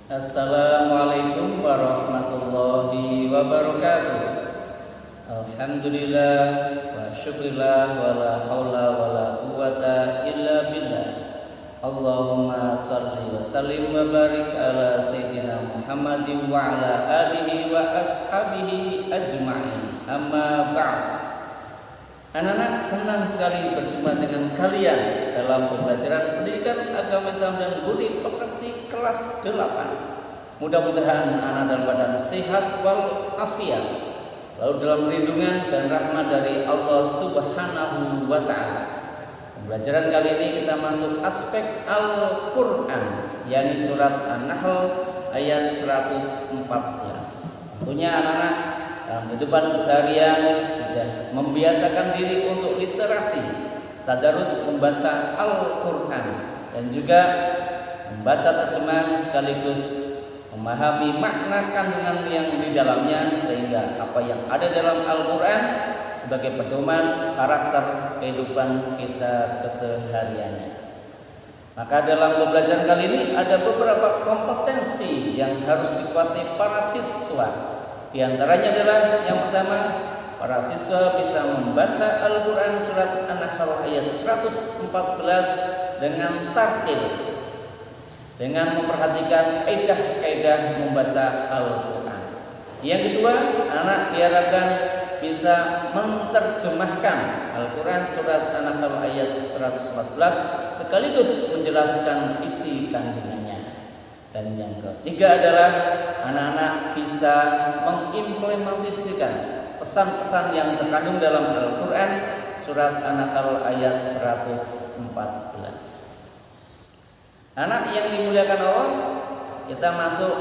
Assalamualaikum warahmatullahi wabarakatuh. Alhamdulillah wa syukurillah wa la hawla wa la quwata illa billah. Allahumma salli wa sallim wa barik ala sayyidina Muhammadin wa ala alihi wa ashabihi ajma'in. Amma ba'd. Anak-anak senang sekali berjumpa dengan kalian dalam pembelajaran pendidikan agama Islam dan budi pekerti kelas 8. Mudah-mudahan anak dalam badan sehat wal afiat, lalu dalam lindungan dan rahmat dari Allah Subhanahu wa ta'ala. Pembelajaran kali ini kita masuk aspek Al-Quran, yakni surat An-Nahl ayat 114. Tentunya anak-anak dalam kehidupan keseharian sudah membiasakan diri untuk literasi, tadarus membaca Al-Quran dan juga membaca terjemah sekaligus memahami makna kandungan yang di dalamnya, sehingga apa yang ada dalam Al-Quran sebagai pedoman karakter kehidupan kita kesehariannya. Maka dalam pembelajaran kali ini ada beberapa kompetensi yang harus dikuasai para siswa. Di antaranya adalah yang pertama, para siswa bisa membaca Al-Quran surat An-Nahl ayat 114 dengan tartil, dengan memperhatikan kaidah-kaidah membaca Al-Quran. Yang kedua, anak diharapkan bisa menerjemahkan Al-Quran surat An-Nahl ayat 114 sekaligus menjelaskan isi kandungannya. Dan yang ketiga adalah anak-anak bisa mengimplementasikan pesan-pesan yang terkandung dalam Al-Quran surat An-Nahl ayat 114. Anak yang dimuliakan Allah, kita masuk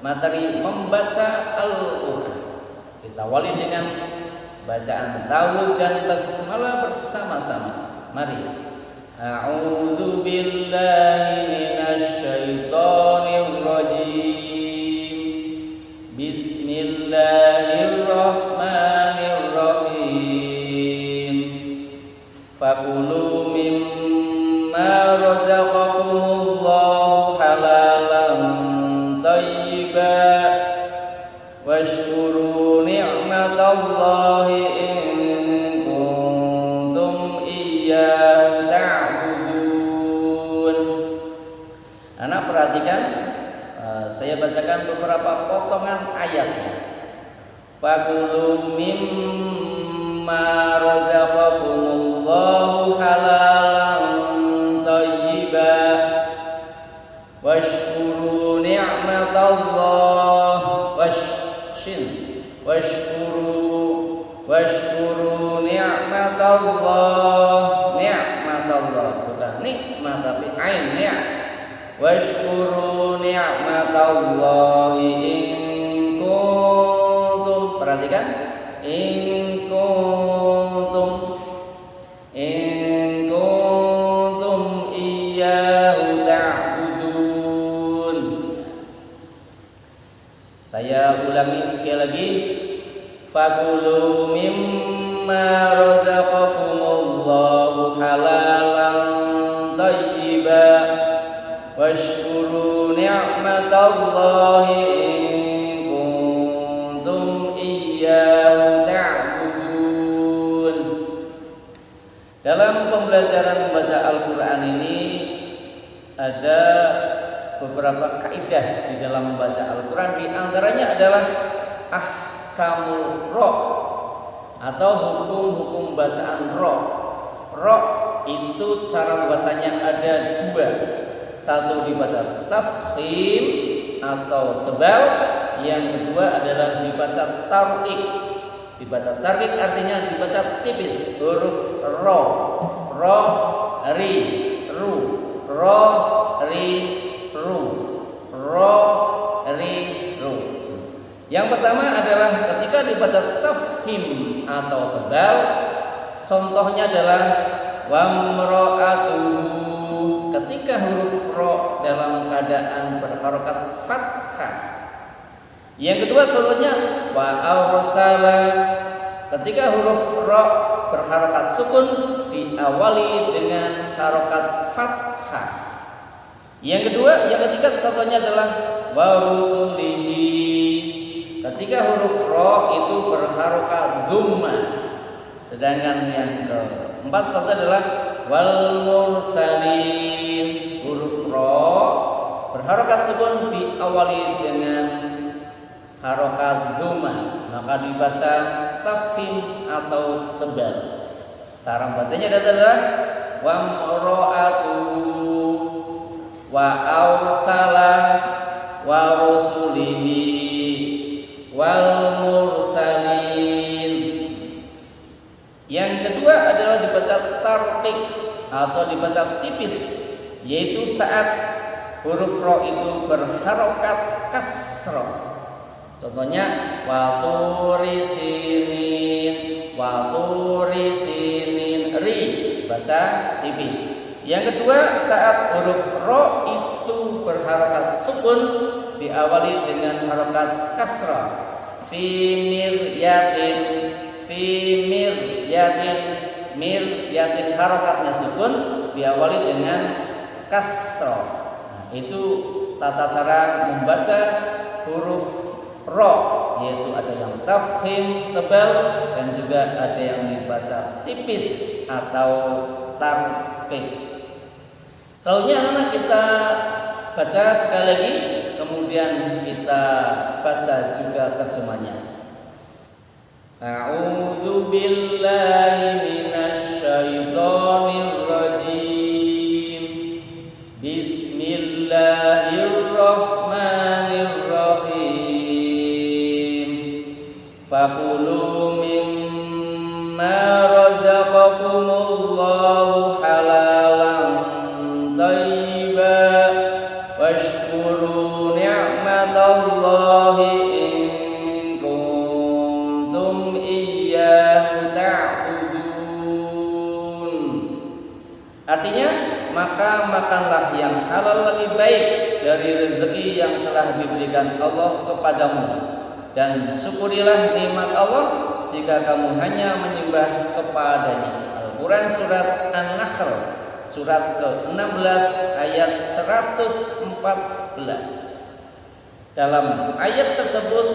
materi membaca Al-Quran. Kita awali dengan bacaan tawud dan basmalah bersama-sama. Mari. A'udzu billahi minasy syaithanir rajim. Bismillahirrahmanirrahim. Fakulu mimma razaqakumullahu halalan thayyiban washkuru ni'matallahi in kuntum iyyahu ta'budun. Anak perhatikan, saya bacakan beberapa potongan ayatnya. Fakulu mimma razaqakumullahu halalan thayyiban washkuru ni'matallahi washkuru ni'matallah, bukan nikmat tapi ain ya. Washkuru ni'matallahi in kuntum, perhatikan, in kuntum iyyahu ta'budun. Saya ulangi sekali lagi. Fakulu mimma razaqakumullahu halalan thayyiban washkuru ni'matallahi in kuntum iyyahu ta'budun. Dalam pembelajaran membaca Al-Quran ini ada beberapa kaidah di dalam membaca Al-Quran. Di antaranya adalah ahkamul ra atau hukum-hukum bacaan ra. Ra itu cara membacanya ada dua. Satu dibaca tafkhim atau tebal, yang kedua adalah dibaca tarqiq. Dibaca tarqiq artinya dibaca tipis, huruf ra, ra, ri, ru, ra, ri, ru, ra, ri, ru. Yang pertama adalah ketika dibaca tafkhim atau tebal, contohnya adalah wamra'atuhu. Ketika huruf ra dalam keadaan berharokat fathah. Yang kedua contohnya wa arsala. Ketika huruf ra berharokat sukun diawali dengan harokat fathah. Yang kedua, yang ketiga contohnya adalah wa rusulihi. Ketika huruf ro itu berharokat dhamma. Sedangkan yang keempat contoh adalah wal mursalin. Huruf ro berharokat sukun diawali dengan harokat dhamma, maka dibaca tafkhim atau tebal. Cara bacanya adalah wa mra'atu wa arsala wa rusulihi wal mursalin. Yang kedua adalah dibaca tarqiq atau dibaca tipis, yaitu saat huruf ro itu berharokat kasroh. Contohnya wa turi sinin ri, baca tipis. Yang kedua, saat huruf ro itu berharokat sukun diawali dengan harokat kasrah. Fi miryatin harokatnya sukun diawali dengan kasrah. Nah, itu tata cara membaca huruf ro, yaitu ada yang tafkhim tebal dan juga ada yang dibaca tipis atau tarqiq. Selanjutnya anak-anak kita baca sekali lagi, kemudian kita baca juga terjemahnya. A'udzu billahi minasy syaithanir rajim. Bismillahirrahmanirrahim. Fakulu mimma razaqakumullahu halalan thayyiban washkuru ni'matallahi in kuntum iyyahu ta'budun. Artinya, maka makanlah yang halal lebih baik dari rezeki yang telah diberikan Allah kepadamu, dan syukurilah nikmat Allah jika kamu hanya menyembah kepadanya. Al-Quran Surat An-Nahl Surat ke-16 ayat 114. Dalam ayat tersebut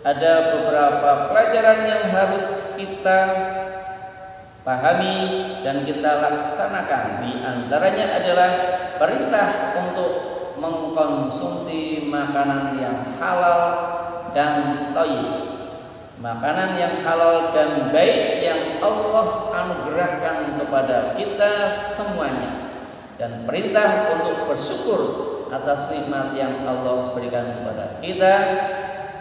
ada beberapa pelajaran yang harus kita pahami dan kita laksanakan. Di antaranya adalah perintah untuk mengkonsumsi makanan yang halal dan thayyib, makanan yang halal dan baik yang Allah anugerahkan kepada kita semuanya, dan perintah untuk bersyukur atas nikmat yang Allah berikan kepada kita,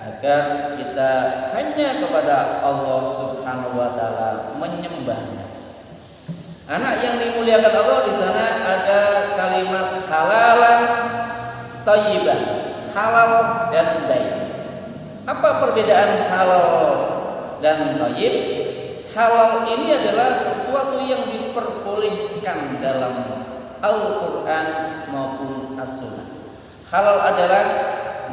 agar kita hanya kepada Allah Subhanahu wa taala menyembahnya. Anak yang dimuliakan Allah, di sana ada kalimat halalan thayyiban, halal dan baik. Apa perbedaan halal dan thayyib? Halal ini adalah sesuatu yang diperbolehkan dalam Al-Quran maupun As-Sunnah. Halal adalah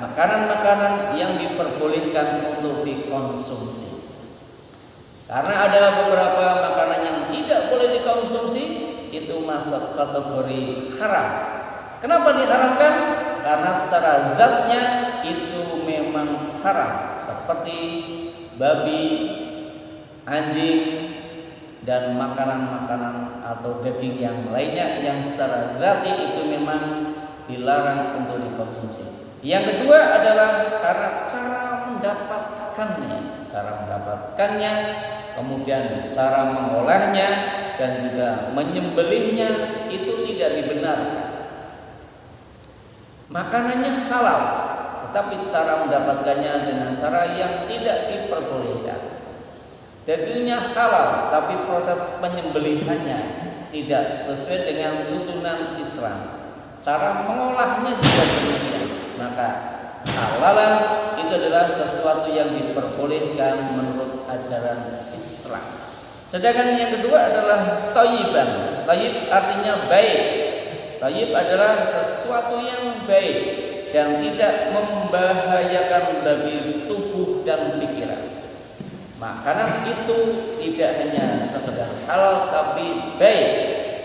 makanan-makanan yang diperbolehkan untuk dikonsumsi. Karena ada beberapa makanan yang tidak boleh dikonsumsi, itu masuk kategori haram. Kenapa diharamkan? Karena secara zatnya itu memang haram, seperti babi, anjing, dan makanan-makanan atau daging yang lainnya yang secara zati itu memang dilarang untuk dikonsumsi. Yang kedua adalah karena cara mendapatkannya, kemudian cara mengolahnya dan juga menyembelihnya itu tidak dibenarkan. Makanannya halal, tetapi cara mendapatkannya dengan cara yang tidak diperbolehkan. Dagingnya halal, tapi proses penyembelihannya tidak sesuai dengan tuntunan Islam. Cara mengolahnya juga demikian. Maka halalan itu adalah sesuatu yang diperbolehkan menurut ajaran Islam. Sedangkan yang kedua adalah thayyiban. Thayyib artinya baik. Thayyib adalah sesuatu yang baik yang tidak membahayakan bagi tubuh dan pikiran. Makanan itu tidak hanya sekedar halal tapi baik,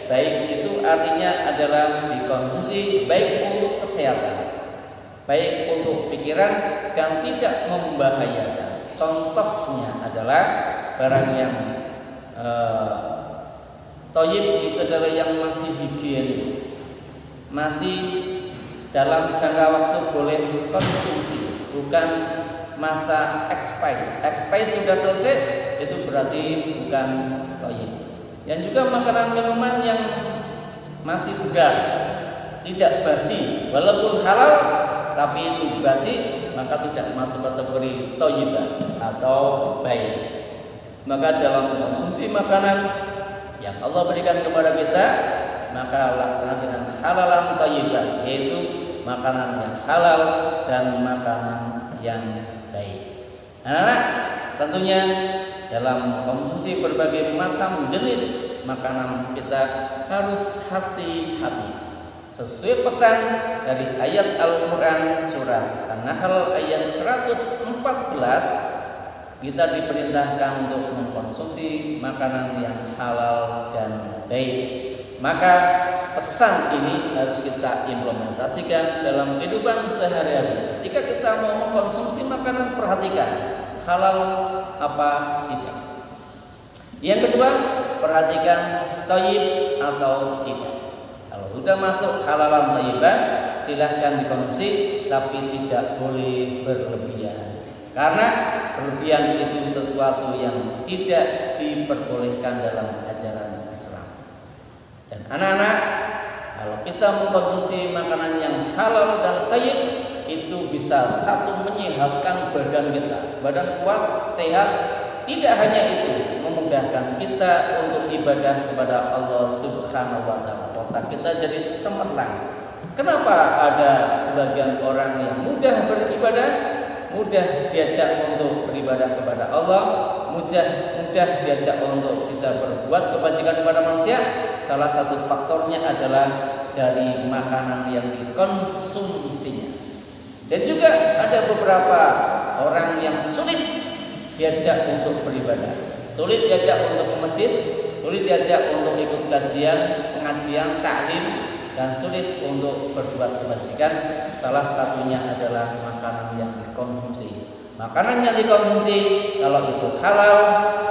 Baik itu artinya adalah dikonsumsi baik untuk kesehatan, baik untuk pikiran dan tidak membahayakan. Contohnya adalah barang yang thayyib itu adalah yang masih higienis, masih dalam jangka waktu boleh konsumsi, bukan masa expired. Expired sudah selesai, itu berarti bukan thayyib. Yang juga makanan minuman yang masih segar, tidak basi, walaupun halal tapi itu basi, maka tidak masuk kategori thayyibah atau baik. Maka dalam konsumsi makanan yang Allah berikan kepada kita, maka laksana dengan halalan thayyibah, yaitu makanan yang halal dan makanan yang baik. Anak-anak, tentunya dalam konsumsi berbagai macam jenis makanan kita harus hati-hati. Sesuai pesan dari ayat Al-Quran surat An-Nahl ayat 114, kita diperintahkan untuk mengkonsumsi makanan yang halal dan baik. Maka pesan ini harus kita implementasikan dalam kehidupan sehari-hari. Ketika kita mau mengkonsumsi makanan, perhatikan halal apa tidak. Yang kedua, perhatikan thayyib atau tidak. Kalau sudah masuk halalan thayyiban, silahkan dikonsumsi, tapi tidak boleh berlebihan. Karena berlebihan itu sesuatu yang tidak diperbolehkan dalam ajaran Islam. Dan anak-anak, kalau kita mengkonsumsi makanan yang halal dan thayyib, itu bisa satu menyehatkan badan kita, badan kuat, sehat. Tidak hanya itu, memudahkan kita untuk ibadah kepada Allah Subhanahu wa Ta'ala. Otak kita jadi cemerlang. Kenapa ada sebagian orang yang mudah beribadah, mudah diajak untuk beribadah kepada Allah, mudah diajak untuk bisa berbuat kebajikan kepada manusia? Salah satu faktornya adalah dari makanan yang dikonsumsinya. Dan juga ada beberapa orang yang sulit diajak untuk beribadah, sulit diajak untuk ke masjid, sulit diajak untuk ikut kajian, pengajian, taklim, dan sulit untuk berbuat kebajikan. Salah satunya adalah makanan yang dikonsumsi. Makanan yang dikonsumsi kalau itu halal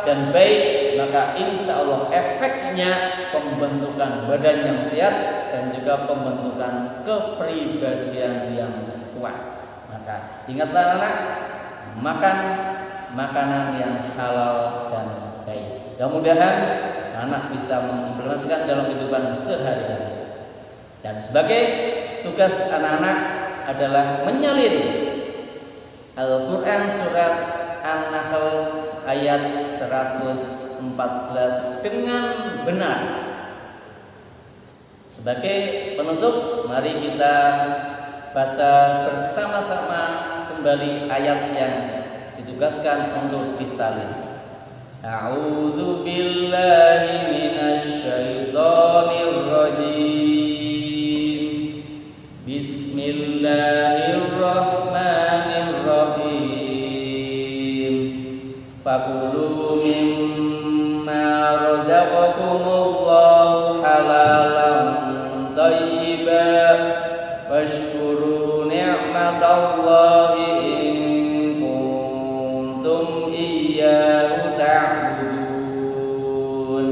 dan baik, maka insya Allah efeknya pembentukan badan yang sehat dan juga pembentukan kepribadian yang kuat. Maka ingatlah anak, makan makanan yang halal dan baik. Mudah-mudahan anak bisa mengimplementasikan dalam kehidupan sehari-hari. Dan sebagai tugas anak-anak adalah menyalin Al-Quran surat An-Nahl ayat 114 dengan benar. Sebagai penutup, mari kita baca bersama-sama kembali ayat yang ditugaskan untuk disalin. A'udzu billahi minasy syaithanir rajim. Bismillahirrahmanirrahim. Fakulu mimma razaqakumullahu halalan thayyiban washkuru ni'matallahi in kuntum iyyahu ta'budun.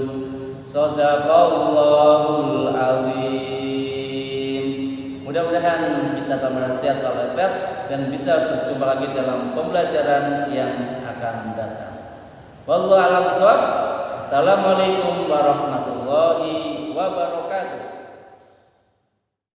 Shadaqallahul azim. Mudah-mudahan kita bermanfaat walafiat dan bisa berjumpa lagi dalam pembelajaran yang akan datang. Wallahu a'lam bishawab. Assalamualaikum warahmatullahi wabarakatuh.